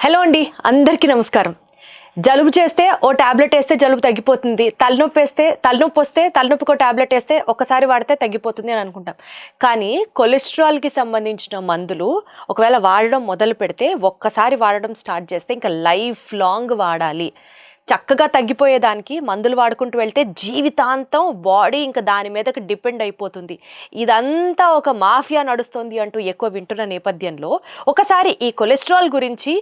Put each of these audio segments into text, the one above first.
Hello అండి, అందరికీ నమస్కారం. జలుబు చేస్తే ఓ టాబ్లెట్ వేస్తే జలుబు తగ్గిపోతుంది, తలనొప్పి వస్తే తలనొప్పికో టాబ్లెట్ వేస్తే ఒక్కసారి వాడితే తగ్గిపోతుంది అని అనుకుంటాం. కానీ కొలెస్ట్రాల్కి సంబంధించిన మందులు ఒకవేళ వాడడం మొదలు పెడితే, ఒక్కసారి వాడడం స్టార్ట్ చేస్తే ఇంకా లైఫ్ లాంగ్ వాడాలి. చక్కగా తగ్గిపోయేదానికి మందులు వాడుకుంటూ వెళ్తే జీవితాంతం బాడీ ఇంకా దాని మీదకి డిపెండ్ అయిపోతుంది. ఇదంతా ఒక మాఫియా నడుస్తుంది అంటూ ఎక్కువ వింటున్న నేపథ్యంలో ఒకసారి ఈ కొలెస్ట్రాల్ గురించి,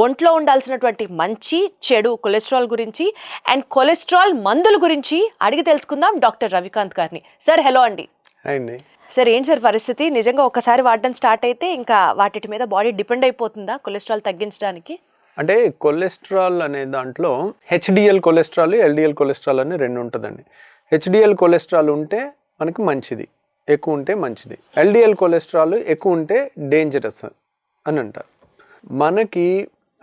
ఒంట్లో ఉండాల్సినటువంటి మంచి చెడు కొలెస్ట్రాల్ గురించి అండ్ కొలెస్ట్రాల్ మందుల గురించి అడిగి తెలుసుకుందాం డాక్టర్ రవికాంత్ గారిని. సార్ హలో అండి. సార్ ఏంటి సార్ పరిస్థితి? నిజంగా ఒకసారి వాడడం స్టార్ట్ అయితే ఇంకా వాటి మీద బాడీ డిపెండ్ అయిపోతుందా కొలెస్ట్రాల్ తగ్గించడానికి? అంటే కొలెస్ట్రాల్ అనే దాంట్లో హెచ్డిఎల్ కొలెస్ట్రాల్, ఎల్డిఎల్ కొలెస్ట్రాల్ అని రెండు ఉంటుందండి. హెచ్డిఎల్ కొలెస్ట్రాల్ ఉంటే మనకి మంచిది, ఎక్కువ ఉంటే మంచిది. ఎల్డిఎల్ కొలెస్ట్రాల్ ఎక్కువ ఉంటే డేంజరస్ అని అంటారు. మనకి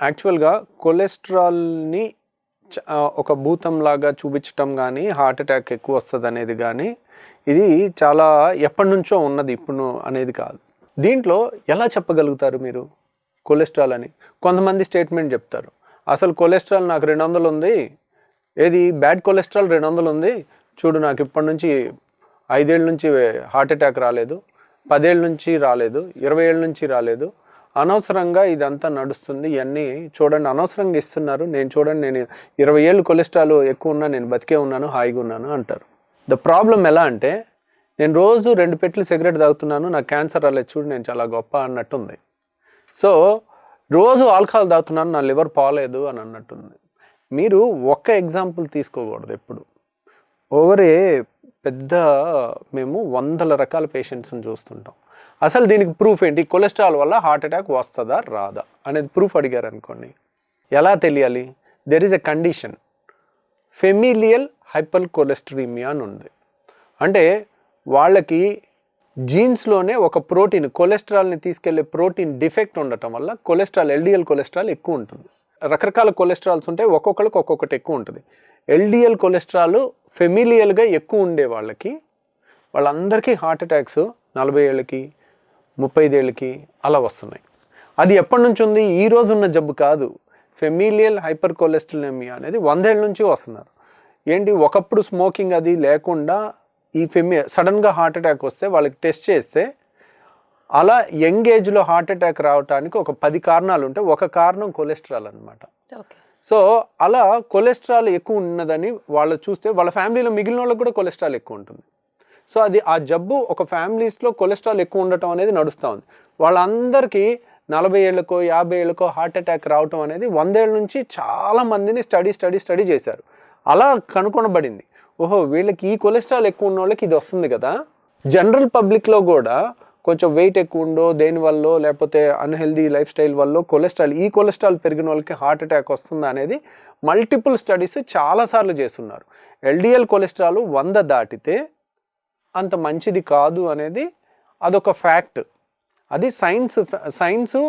యాక్చువల్గా కొలెస్ట్రాల్ని ఒక భూతంలాగా చూపించటం కానీ, హార్ట్ అటాక్ ఎక్కువ వస్తుంది అనేది కానీ, ఇది చాలా ఎప్పటి నుంచో ఉన్నది, ఇప్పుడు అనేది కాదు. దీంట్లో ఎలా చెప్పగలుగుతారు మీరు కొలెస్ట్రాల్ అని? కొంతమంది స్టేట్మెంట్ చెప్తారు, అసలు కొలెస్ట్రాల్ నాకు 200 ఉంది, ఏది బ్యాడ్ కొలెస్ట్రాల్ 200 ఉంది చూడు, నాకు ఇప్పటి నుంచి 5 ఏళ్ళ నుంచి హార్ట్ అటాక్ రాలేదు, 10 ఏళ్ళ నుంచి రాలేదు, 20 ఏళ్ళ నుంచి రాలేదు, అనవసరంగా ఇదంతా నడుస్తుంది, ఇవన్నీ చూడండి అనవసరంగా ఇస్తున్నారు, నేను చూడండి నేను 20 ఏళ్ళు కొలెస్ట్రాల్ ఎక్కువ ఉన్నా నేను బతికే ఉన్నాను, హాయిగా ఉన్నాను అంటారు. ద ప్రాబ్లం ఎలా అంటే, నేను రోజు 2 పెట్టెలు సిగరెట్ తాగుతున్నాను, నాకు క్యాన్సర్ రాలేదు చూడు, నేను చాలా గొప్ప అన్నట్టుంది. సో రోజు ఆల్కహాల్ తాగుతున్నాను, నా లివర్ పోలేదు అని అన్నట్టుంది. మీరు ఒక్క ఎగ్జాంపుల్ తీసుకోకూడదు ఎప్పుడు. ఓవరే పెద్ద మేము 100 రకాల పేషెంట్స్ని చూస్తుంటాం. అసలు దీనికి ప్రూఫ్ ఏంటి? కొలెస్ట్రాల్ వల్ల హార్ట్ అటాక్ వస్తుందా రాదా అనేది ప్రూఫ్ అడిగారు అనుకోండి, ఎలా తెలియాలి? There is a condition, familial hypercholesterolemia అని ఉంది. అంటే వాళ్ళకి జీన్స్లోనే ఒక ప్రోటీన్, కొలెస్ట్రాల్ని తీసుకెళ్లే ప్రోటీన్ డిఫెక్ట్ ఉండటం వల్ల కొలెస్ట్రాల్, ఎల్డిఎల్ కొలెస్ట్రాల్ ఎక్కువ ఉంటుంది. రకరకాల కొలెస్ట్రాల్స్ ఉంటాయి, ఒక్కొక్కరికి ఒక్కొక్కటి ఎక్కువ ఉంటుంది. ఎల్డిఎల్ కొలెస్ట్రాల్ ఫెమిలియల్గా ఎక్కువ ఉండే వాళ్ళందరికీ హార్ట్ అటాక్స్ 40 ఏళ్ళకి 35 ఏళ్ళకి అలా వస్తున్నాయి. అది ఎప్పటి నుంచి ఉంది? ఈ రోజు ఉన్న జబ్బు కాదు. ఫెమిలియల్ హైపర్ కొలెస్ట్రాలెమియా అనేది 100 ఏళ్ళ నుంచి వస్తున్నారు. ఏంటి, ఒకప్పుడు స్మోకింగ్ అది లేకుండా ఈ సడన్గా హార్ట్ అటాక్ వస్తే వాళ్ళకి టెస్ట్ చేస్తే అలా యంగ్ ఏజ్లో హార్ట్ అటాక్ రావడానికి ఒక 10 కారణాలు ఉంటాయి. ఒక కారణం కొలెస్ట్రాల్ అనమాట. సో అలా కొలెస్ట్రాల్ ఎక్కువ ఉన్నదని వాళ్ళు చూస్తే వాళ్ళ ఫ్యామిలీలో మిగిలిన వాళ్ళకి కూడా కొలెస్ట్రాల్ ఎక్కువ ఉంటుంది. సో అది ఆ జబ్బు ఒక ఫ్యామిలీస్లో కొలెస్ట్రాల్ ఎక్కువ ఉండటం అనేది నడుస్తూ ఉంది. వాళ్ళందరికీ 40 ఏళ్ళకో 50 ఏళ్ళకో హార్ట్ అటాక్ రావటం అనేది 100 ఏళ్ళ నుంచి చాలా మందిని స్టడీ చేశారు. అలా కనుగొనబడింది, ఓహో వీళ్ళకి ఈ కొలెస్ట్రాల్ ఎక్కువ ఉన్న వాళ్ళకి ఇది వస్తుంది కదా. జనరల్ పబ్లిక్లో కూడా కొంచెం వెయిట్ ఎక్కువ ఉండో, దేనివల్ల లేకపోతే అన్హెల్దీ లైఫ్ స్టైల్ వల్ల ఈ కొలెస్ట్రాల్ పెరిగిన వాళ్ళకి హార్ట్ అటాక్ వస్తుందా అనేది మల్టిపుల్ స్టడీస్ చాలాసార్లు చేస్తున్నారు. ఎల్డిఎల్ కొలెస్ట్రాల్ 100 దాటితే అంత మంచిది కాదు అనేది అదొక ఫ్యాక్ట్. అది సైన్స్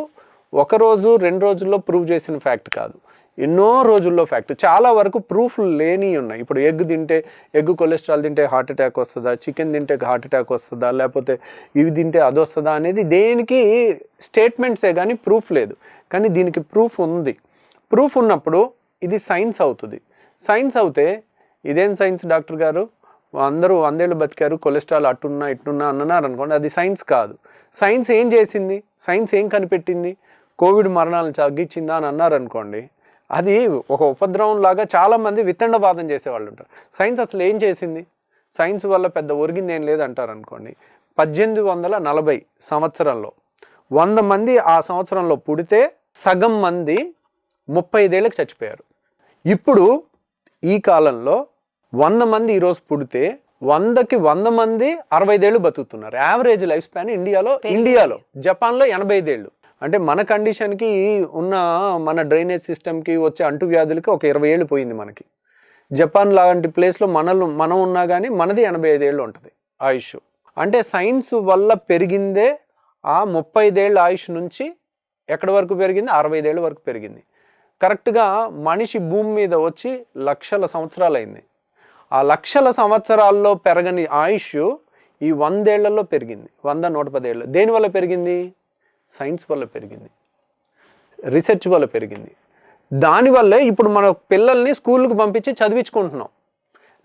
ఒకరోజు 2 రోజుల్లో ప్రూవ్ చేసిన ఫ్యాక్ట్ కాదు, ఎన్నో రోజుల్లో ఫ్యాక్ట్. చాలా వరకు ప్రూఫ్లు లేని ఉన్నాయి. ఇప్పుడు ఎగ్ కొలెస్ట్రాల్ తింటే హార్ట్ అటాక్ వస్తుందా, చికెన్ తింటే హార్ట్ అటాక్ వస్తుందా, లేకపోతే ఇవి తింటే అది వస్తుందా అనేది దేనికి స్టేట్మెంట్సే కానీ ప్రూఫ్ లేదు. కానీ దీనికి ప్రూఫ్ ఉంది. ప్రూఫ్ ఉన్నప్పుడు ఇది సైన్స్ అవుతుంది. సైన్స్ అవుతే ఇదేం సైన్స్ డాక్టర్ గారు, అందరూ 100 ఏళ్ళు బతికారు, కొలెస్ట్రాల్ అట్టున్నా ఇట్టున్నా అన్నారు అనుకోండి, అది సైన్స్ కాదు. సైన్స్ ఏం చేసింది? సైన్స్ ఏం కనిపెట్టింది? కోవిడ్ మరణాలను తగ్గించిందా అని అన్నారు అనుకోండి, అది ఒక ఉపద్రవం లాగా చాలామంది వితండవాదం చేసేవాళ్ళు ఉంటారు. సైన్స్ అసలు ఏం చేసింది? సైన్స్ వల్ల పెద్ద ఒరిగింది ఏం లేదంటారు అనుకోండి. 1840 సంవత్సరంలో 100 మంది ఆ సంవత్సరంలో పుడితే సగం మంది 35 ఏళ్ళకి చచ్చిపోయారు. ఇప్పుడు ఈ కాలంలో 100 మంది ఈరోజు పుడితే 100కి 100 మంది 65 ఏళ్ళు బతుకుతున్నారు. యావరేజ్ లైఫ్ స్పాన్ ఇండియాలో. జపాన్లో 85 ఏళ్ళు. అంటే మన కండిషన్కి ఉన్న మన డ్రైనేజ్ సిస్టమ్కి వచ్చే అంటువ్యాధులకి ఒక 20 ఏళ్ళు పోయింది మనకి. జపాన్ లాంటి ప్లేస్లో మనం ఉన్నా కానీ మనది 85 ఏళ్ళు ఉంటుంది ఆయుష్. అంటే సైన్స్ వల్ల పెరిగిందే ఆ 35 ఏళ్ళ ఆయుష్ నుంచి ఎక్కడి వరకు పెరిగింది? 65 ఏళ్ళ వరకు పెరిగింది. కరెక్ట్గా మనిషి భూమి మీద వచ్చి లక్షల సంవత్సరాలు అయింది. ఆ లక్షల సంవత్సరాల్లో పెరగని ఆయుష్ ఈ 100 ఏళ్లలో పెరిగింది. 100-110 ఏళ్ళు. దేనివల్ల పెరిగింది? సైన్స్ వల్ల పెరిగింది. రీసెర్చ్ వల్ల పెరిగింది. దానివల్లే ఇప్పుడు మన పిల్లల్ని స్కూళ్ళకి పంపించి చదివించుకుంటున్నాం.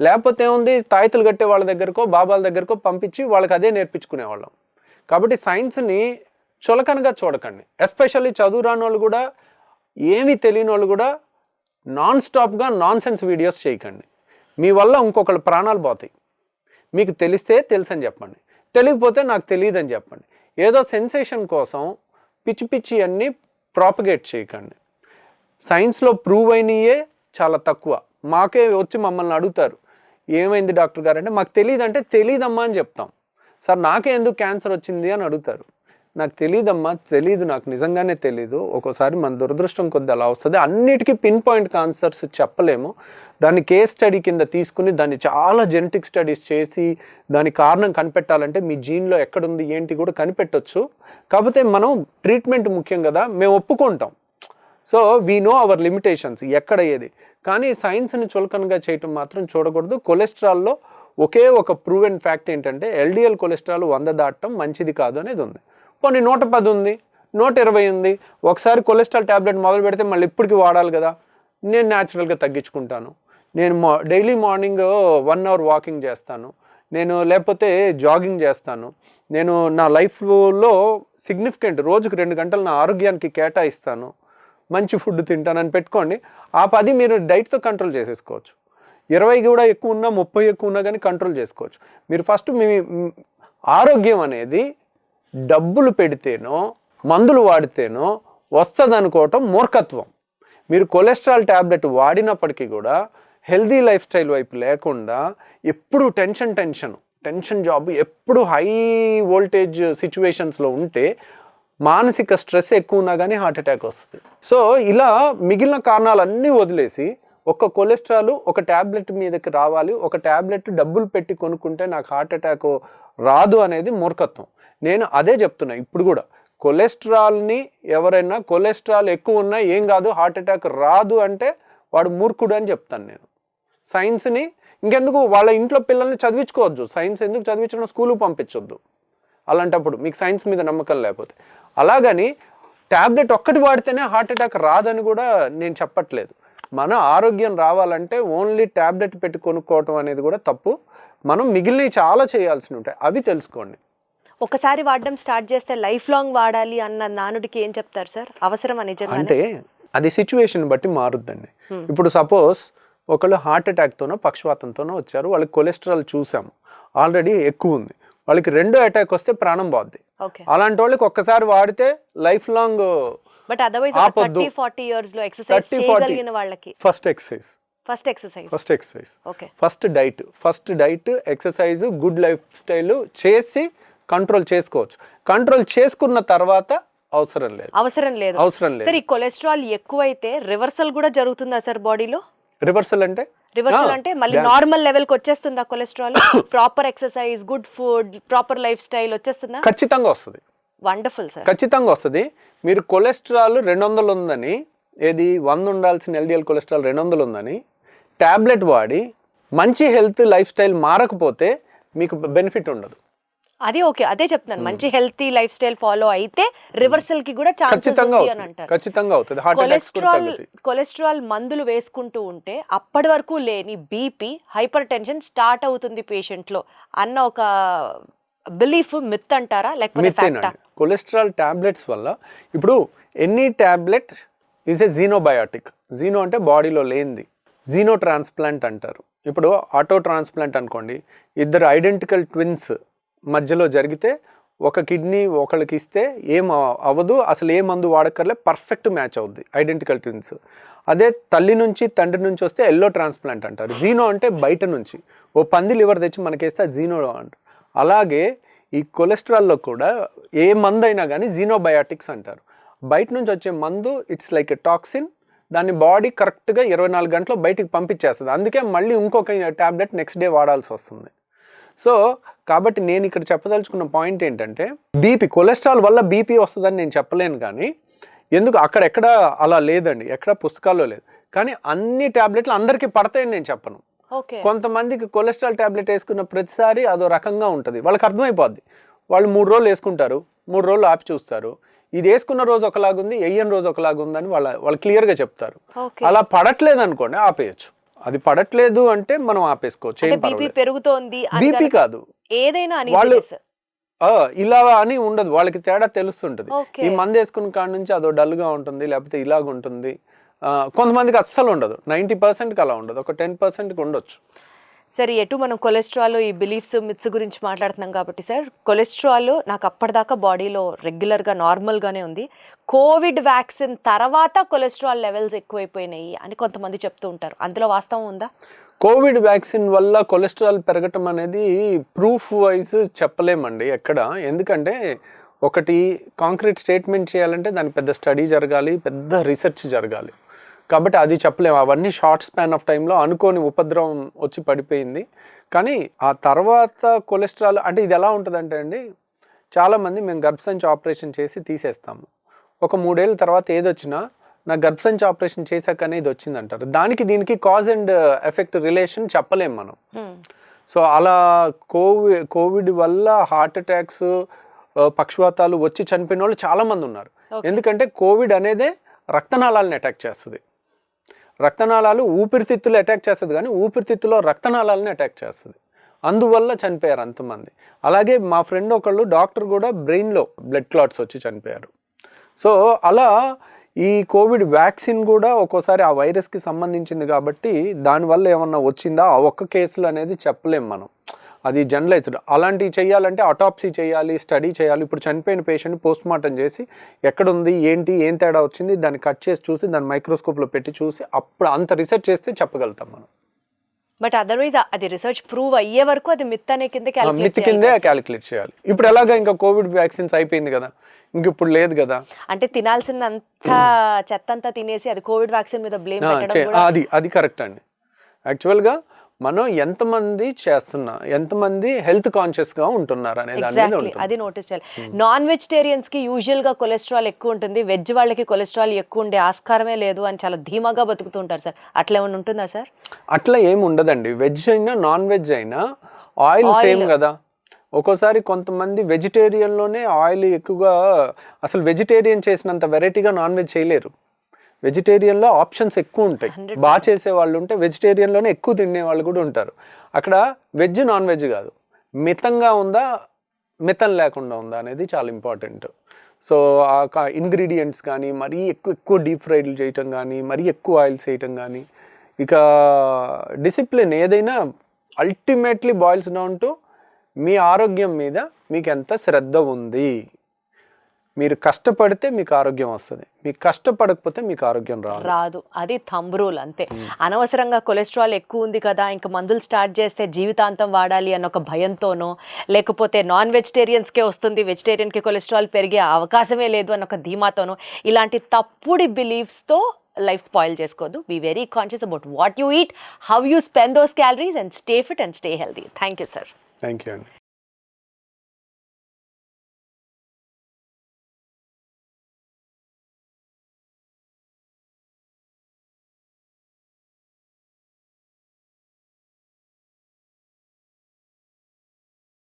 లేకపోతే ఏముంది, తాయితులు కట్టే వాళ్ళ దగ్గరకో బాబాల దగ్గరకో పంపించి వాళ్ళకి అదే నేర్పించుకునేవాళ్ళం. కాబట్టి సైన్స్ని చులకనగా చూడకండి. ఎస్పెషల్లీ చదువు రాని వాళ్ళు కూడా, ఏమీ తెలియని వాళ్ళు కూడా నాన్ స్టాప్గా నాన్ సెన్స్ వీడియోస్ చేయకండి. మీ వల్ల ఇంకొకళ్ళ ప్రాణాలు పోతాయి. మీకు తెలిస్తే తెలుసని చెప్పండి, తెలియకపోతే నాకు తెలియదని చెప్పండి. ఏదో సెన్సేషన్ కోసం పిచ్చి పిచ్చి అన్నీ ప్రాపగేట్ చేయకండి. సైన్స్లో ప్రూవ్ అయినయే చాలా తక్కువ. మాకే వచ్చి మమ్మల్ని అడుగుతారు, ఏమైంది డాక్టర్ గారు అంటే, మాకు తెలియదు అంటే తెలియదమ్మా అని చెప్తాం. సార్ నాకే ఎందుకు క్యాన్సర్ వచ్చింది అని అడుగుతారు. నాకు తెలియదమ్మా, తెలీదు, నాకు నిజంగానే తెలీదు. ఒక్కోసారి మన దురదృష్టం కొద్ది అలా వస్తుంది. అన్నిటికీ పిన్ పాయింట్ ఆన్సర్స్ చెప్పలేము. దాన్ని కేస్ స్టడీ కింద తీసుకుని దాన్ని చాలా జెనెటిక్ స్టడీస్ చేసి దాని కారణం కనిపెట్టాలంటే మీ జీన్లో ఎక్కడుంది ఏంటి కూడా కనిపెట్టవచ్చు. కాకపోతే మనం ట్రీట్మెంట్ ముఖ్యం కదా, మేము ఒప్పుకుంటాం. So we know our limitations ఎక్కడ ఏది. కానీ సైన్స్ని చులకనగా చేయటం మాత్రం చూడకూడదు. కొలెస్ట్రాల్లో ఒకే ఒక ప్రూవెన్ ఫ్యాక్ట్ ఏంటంటే ఎల్డిఎల్ కొలెస్ట్రాల్ 100 దాటడం మంచిది కాదు అనేది ఉంది. పోనీ 110 ఉంది, 120 ఉంది. ఒకసారి కొలెస్ట్రాల్ ట్యాబ్లెట్ మొదలు పెడితే మళ్ళీ ఇప్పటికి వాడాలి కదా. నేను న్యాచురల్గా తగ్గించుకుంటాను. నేను డైలీ మార్నింగ్ 1 అవర్ వాకింగ్ చేస్తాను, నేను లేకపోతే జాగింగ్ చేస్తాను, నేను నా లైఫ్లో సిగ్నిఫికెంట్ రోజుకు 2 గంటలు నా ఆరోగ్యానికి కేటాయిస్తాను, మంచి ఫుడ్ తింటానని పెట్టుకోండి. ఆ 10 మీరు డైట్తో కంట్రోల్ చేసేసుకోవచ్చు. 20 కూడా ఎక్కువ ఉన్నా, 30 ఎక్కువ ఉన్నా కానీ కంట్రోల్ చేసుకోవచ్చు. మీరు ఫస్ట్ మీ ఆరోగ్యం అనేది డబ్బులు పెడితేనో మందులు వాడితేనో వస్తుంది అనుకోవటం మూర్ఖత్వం. మీరు కొలెస్ట్రాల్ ట్యాబ్లెట్ వాడినప్పటికీ కూడా హెల్దీ లైఫ్ స్టైల్ వైపు లేకుండా ఎప్పుడు టెన్షన్ జాబ్, ఎప్పుడు హై వోల్టేజ్ సిచ్యువేషన్స్లో ఉంటే మానసిక స్ట్రెస్ ఎక్కువ ఉన్నా కానీ హార్ట్ అటాక్ వస్తుంది. సో ఇలా మిగిలిన కారణాలన్నీ వదిలేసి ఒక కొలెస్ట్రాల్ ఒక ట్యాబ్లెట్ మీదకి రావాలి, ఒక ట్యాబ్లెట్ డబ్బులు పెట్టి కొనుక్కుంటే నాకు హార్ట్ అటాక్ రాదు అనేది మూర్ఖత్వం. నేను అదే చెప్తున్నా ఇప్పుడు కూడా. కొలెస్ట్రాల్ని ఎవరైనా కొలెస్ట్రాల్ ఎక్కువ ఉన్నా ఏం కాదు, హార్ట్ అటాక్ రాదు అంటే వాడు మూర్ఖుడు అని చెప్తాను నేను. సైన్స్ని ఇంకెందుకు వాళ్ళ ఇంట్లో పిల్లల్ని చదివించుకోవద్దు, సైన్స్ ఎందుకు చదివించడం, స్కూల్కి పంపించొద్దు అలాంటప్పుడు మీకు సైన్స్ మీద నమ్మకం లేకపోతే. అలాగని ట్యాబ్లెట్ ఒక్కటి వాడితేనే హార్ట్ అటాక్ రాదని కూడా నేను చెప్పట్లేదు. మన ఆరోగ్యం రావాలంటే ఓన్లీ ట్యాబ్లెట్ పెట్టి కొనుక్కోవటం అనేది కూడా తప్పు. మనం మిగిలినవి చాలా చేయాల్సి ఉంటాయి, అవి తెలుసుకోండి. ఒకసారి వాడడం స్టార్ట్ చేస్తే లైఫ్ లాంగ్ వాడాలి అన్న నానుడికి ఏం చెప్తారు సార్? అవసరం అనేది అంటే అది సిచ్యువేషన్ బట్టి మారుద్దండి. ఇప్పుడు సపోజ్ ఒకళ్ళు హార్ట్ అటాక్తోనో పక్షవాతంతోనో వచ్చారు, వాళ్ళకి కొలెస్ట్రాల్ చూసాము ఆల్రెడీ ఎక్కువ ఉంది, వాళ్ళకి 2వ అటాక్ వస్తే ప్రాణం పోద్ది. అలాంటి వాళ్ళకి ఒక్కసారి వాడితే life long. But otherwise 30-40 years లో ఎక్సర్సైజ్ చేయగలిగిన వాళ్ళకి first exercise okay, first diet exercise good life style చేసి కంట్రోల్ చేసుకోవచ్చు. కంట్రోల్ చేసుకున్న తర్వాత అవసరం లేదు. సార్ ఈ కొలెస్ట్రాల్ ఎక్కువైతే రివర్సల్ కూడా జరుగుతుందా సార్ బాడీలో? రివర్సల్ అంటే మళ్ళీ నార్మల్ లెవెల్ కి వచ్చేస్తుందా cholesterol? Proper exercise, good food, proper life style వచ్చేస్తుందా? ఖచ్చితంగా వస్తుంది. వండర్ఫుల్ సార్, ఖచ్చితంగా వస్తుంది. మీరు కొలెస్ట్రాల్ 200 ఉందని, ఏది 100 ఉండాల్సిన ఎల్డిఎల్ కొలెస్ట్రాల్ 200 ఉందని ట్యాబ్లెట్ వాడి మంచి హెల్త్ లైఫ్ స్టైల్ మారకపోతే మీకు బెనిఫిట్ ఉండదు. అది ఓకే, అదే చెప్తున్నాను. మంచి హెల్తీ లైఫ్ స్టైల్ ఫాలో అయితే రివర్సల్ కి కూడా ఛాన్సెస్ ఉంది అని అంటారు. ఖచ్చితంగా అవుతుంది. కొలెస్ట్రాల్ మందులు వేసుకుంటూ ఉంటే అప్పటి వరకు లేని బీపీ, హైపర్ టెన్షన్ స్టార్ట్ అవుతుంది పేషెంట్ లో అన్న ఒక బిలీఫ్ మిత్ అంటారా లేకపోతే ఫ్యాక్టా? కొలెస్ట్రాల్ టాబ్లెట్స్ వల్ల ఇప్పుడు ఎనీ టాబ్లెట్ ఈజ్ ఏ జీనోబయాటిక్. జీనో అంటే బాడీలో లేనిది, జీనో ట్రాన్స్ప్లాంట్ అంటారు. ఇప్పుడు ఆటో ట్రాన్స్ప్లాంట్ అనుకోండి, ఇద్దరు ఐడెంటికల్ ట్విన్స్ మధ్యలో జరిగితే ఒక కిడ్నీ ఒకళ్ళకి ఇస్తే ఏం అవ్వదు, అసలు ఏ మందు వాడక్కర్లే, పర్ఫెక్ట్ మ్యాచ్ అవుద్ది ఐడెంటికల్ ట్విన్స్. అదే తల్లి నుంచి తండ్రి నుంచి వస్తే ఎల్లో ట్రాన్స్ప్లాంట్ అంటారు. జీనో అంటే బయట నుంచి ఓ పంది లివర్ తెచ్చి మనకేస్తే జీనో అంటారు. అలాగే ఈ కొలెస్ట్రాల్లో కూడా ఏ మందు అయినా కానీ జీనోబయాటిక్స్ అంటారు. బయట నుంచి వచ్చే మందు ఇట్స్ లైక్ ఎ టాక్సిన్, దాన్ని బాడీ కరెక్ట్గా 24 గంటల్లో బయటికి పంపించేస్తుంది. అందుకే మళ్ళీ ఇంకొక ట్యాబ్లెట్ నెక్స్ట్ డే వాడాల్సి వస్తుంది. సో కాబట్టి నేను ఇక్కడ చెప్పదలుచుకున్న పాయింట్ ఏంటంటే, బీపీ, కొలెస్ట్రాల్ వల్ల బీపీ వస్తుందని నేను చెప్పలేను. కానీ ఎందుకు అక్కడెక్కడ అలా లేదండి, ఎక్కడ పుస్తకాల్లో లేదు. కానీ అన్ని ట్యాబ్లెట్లు అందరికీ పడతాయని నేను చెప్పను. కొంతమందికి కొలెస్ట్రాల్ ట్యాబ్లెట్ వేసుకున్న ప్రతిసారి అదో రకంగా ఉంటుంది, వాళ్ళకి అర్థమైపోద్ది. వాళ్ళు 3 రోజులు వేసుకుంటారు, 3 రోజులు ఆపి చూస్తారు. ఇది వేసుకున్న రోజు ఒకలాగుంది, వేయని రోజు ఒకలాగుందని వాళ్ళు క్లియర్గా చెప్తారు. Okay. అలా పడట్లేదు అనుకోండి ఆపేయచ్చు. అది పడట్లేదు అంటే మనం ఆపేసుకోవచ్చు, ఏం బీపీ పర్వాలేదు. పెరుగుతోంది అని బీపీ గనక కాదు, ఏదైనా వాళ్ళు uneasiness. ఇలా అని ఉండదు, వాళ్ళకి తేడా తెలుస్తుంటది. Okay. ఈ మందు వేసుకున్న కాడ నుంచి అదో డల్గా ఉంటుంది, లేకపోతే ఇలాగ ఉంటుంది. కొంతమందికి అస్సలు ఉండదు, 90%కి అలా ఉండదు, ఒక 10%కి ఉండొచ్చు. సరే, ఎటు మనం కొలెస్ట్రాల్, ఈ బిలీఫ్స్, మిత్స్ గురించి మాట్లాడుతున్నాం కాబట్టి సార్, కొలెస్ట్రాల్ నాకు అప్పటిదాకా బాడీలో రెగ్యులర్గా నార్మల్గానే ఉంది. కోవిడ్ వ్యాక్సిన్ తర్వాత కొలెస్ట్రాల్ లెవెల్స్ ఎక్కువైపోయినాయి అని కొంతమంది చెప్తూ ఉంటారు. అందులో వాస్తవం ఉందా? కోవిడ్ వ్యాక్సిన్ వల్ల కొలెస్ట్రాల్ పెరగటం అనేది ప్రూఫ్ వైజ్ చెప్పలేమండి ఎక్కడ. ఎందుకంటే ఒకటి కాంక్రీట్ స్టేట్మెంట్ చేయాలంటే దానికి పెద్ద స్టడీ జరగాలి, పెద్ద రీసెర్చ్ జరగాలి. కాబట్టి అది చెప్పలేము. అవన్నీ షార్ట్ స్పాన్ ఆఫ్ టైంలో అనుకోని ఉపద్రవం వచ్చి పడిపోయింది. కానీ ఆ తర్వాత కొలెస్ట్రాల్ అంటే ఇది ఎలా ఉంటుందంటే అండి, చాలామంది మేము గర్భసంచి ఆపరేషన్ చేసి తీసేస్తాము. ఒక 3 ఏళ్ళ తర్వాత ఏదొచ్చినా నా గర్భసంచి ఆపరేషన్ చేశాకనే ఇది వచ్చిందంటారు. దానికి దీనికి కాజ్ అండ్ ఎఫెక్ట్ రిలేషన్ చెప్పలేము మనం. సో అలా కోవిడ్ వల్ల హార్ట్ అటాక్స్, పక్షవాతాలు వచ్చి చనిపోయిన వాళ్ళు చాలామంది ఉన్నారు. ఎందుకంటే కోవిడ్ అనేదే రక్తనాళాలను అటాక్ చేస్తుంది. రక్తనాళాలు ఊపిరితిత్తులు అటాక్ చేస్తుంది, కానీ ఊపిరితిత్తులో రక్తనాళాలని అటాక్ చేస్తుంది. అందువల్ల చనిపోయారు అంతమంది. అలాగే మా ఫ్రెండ్ ఒకళ్ళు డాక్టర్ కూడా బ్రెయిన్లో బ్లడ్ క్లాట్స్ వచ్చి చనిపోయారు. సో అలా ఈ కోవిడ్ వ్యాక్సిన్ కూడా ఒక్కోసారి ఆ వైరస్కి సంబంధించింది కాబట్టి దానివల్ల ఏమన్నా వచ్చిందా ఆ ఒక్క కేసులు అనేది చెప్పలేం మనం. అది జనరలైజ్డ్. అలాంటివి చేయాలంటే అటాప్సీ చేయాలి, స్టడీ చేయాలి. ఇప్పుడు చనిపోయిన పేషెంట్ పోస్ట్ మార్టం చేసి ఎక్కడుంది, ఏంటి, ఏం తేడా వచ్చింది, దాన్ని కట్ చేసి చూసి దాన్ని మైక్రోస్కోప్లో పెట్టి చూసి అప్పుడు అంత రీసెర్చ్ చేస్తే చెప్పగలుగుతాం మనం. బట్ అదర్వైజ్ అది రీసెర్చ్ ప్రూవ్ అయ్యే వరకు అది మిత్ అనే కింద మిత్ కిందే క్యాలిక్యులేట్ చేయాలి. ఇప్పుడు ఎలాగా ఇంకా కోవిడ్ వ్యాక్సిన్స్ అయిపోయింది కదా, ఇంక ఇప్పుడు లేదు కదా. అంటే తినాల్సినంత చెత్త అంతా తినేసి అది కోవిడ్ వ్యాక్సిన్ మీద బ్లేమ్ పెట్టడం కూడా అది కరెక్ట్ అండి. యాక్చువల్గా మనం ఎంతమంది చేస్తున్నా, ఎంతమంది హెల్త్ కాన్షియస్గా ఉంటున్నారు అనే దాని మీద ఉంటుంది. అది నోటీస్ చేయాలి. నాన్ వెజిటేరియన్స్కి యూజువల్గా కొలెస్ట్రాల్ ఎక్కువ ఉంటుంది, వెజ్ వాళ్ళకి కొలెస్ట్రాల్ ఎక్కువ ఉండే ఆస్కారమే లేదు అని చాలా ధీమాగా బతుకుతూ ఉంటారు సార్. అట్లా ఏమైనా ఉంటుందా సార్? అట్లా ఏమి ఉండదండి. వెజ్ అయినా నాన్ వెజ్ అయినా ఆయిల్ సేమ్ కదా. ఒక్కోసారి కొంతమంది వెజిటేరియన్లోనే ఆయిల్ ఎక్కువగా, అసలు వెజిటేరియన్ చేసినంత వెరైటీగా నాన్ వెజ్ చేయలేరు. వెజిటేరియన్లో ఆప్షన్స్ ఎక్కువ ఉంటాయి. బాగా చేసే వాళ్ళు ఉంటే వెజిటేరియన్లోనే ఎక్కువ తినే వాళ్ళు కూడా ఉంటారు. అక్కడ వెజ్ నాన్ వెజ్ కాదు, మితంగా ఉందా, మితం లేకుండా ఉందా అనేది చాలా ఇంపార్టెంట్. సో ఆ ఇంగ్రీడియంట్స్ కానీ మరీ ఎక్కువ డీప్ ఫ్రైలు చేయటం కానీ, మరీ ఎక్కువ ఆయిల్స్ వేయటం కానీ, ఇక డిసిప్లిన్ ఏదైనా ultimately boils down to me ఆరోగ్యం మీద మీకు ఎంత శ్రద్ధ ఉంది. మీరు కష్టపడితే మీకు ఆరోగ్యం వస్తుంది, మీకు కష్టపడకపోతే మీకు ఆరోగ్యం రాదు. అది థంబ్ రూల్ అంతే. అనవసరంగా కొలెస్ట్రాల్ ఎక్కువ ఉంది కదా ఇంకా మందులు స్టార్ట్ చేస్తే జీవితాంతం వాడాలి అన్న ఒక భయంతోనో, లేకపోతే నాన్ వెజిటేరియన్స్కే వస్తుంది, వెజిటేరియన్కి కొలెస్ట్రాల్ పెరిగే అవకాశమే లేదు అన్న ఒక ధీమాతోనో, ఇలాంటి తప్పుడు బిలీఫ్స్తో లైఫ్ స్పాయిల్ చేసుకోవద్దు. Be very conscious about what you eat, how you spend those calories and stay fit and stay healthy. Thank you sir. Thank you అండి.